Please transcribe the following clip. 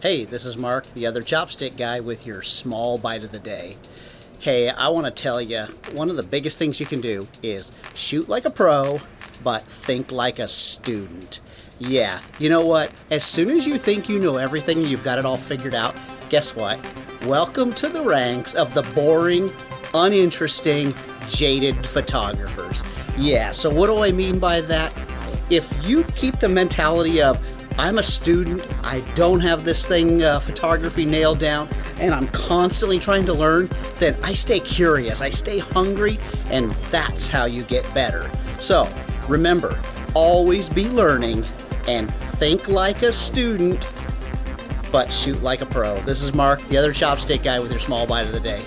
Hey, this is Mark, the other Chopstick Guy, with your small bite of the day. Hey, I want to tell you, one of the biggest things you can do is shoot like a pro, but think like a student. Yeah, you know what? As soon as you think you know everything and you've got it all figured out, guess what? Welcome to the ranks of the boring, uninteresting, jaded photographers. Yeah, so what do I mean by that? If you keep the mentality of, I'm a student, I don't have this thing, photography nailed down, and I'm constantly trying to learn, then I stay curious, I stay hungry, and that's how you get better. So, remember, always be learning and think like a student, but shoot like a pro. This is Mark, the other Chopstick Guy, with your small bite of the day.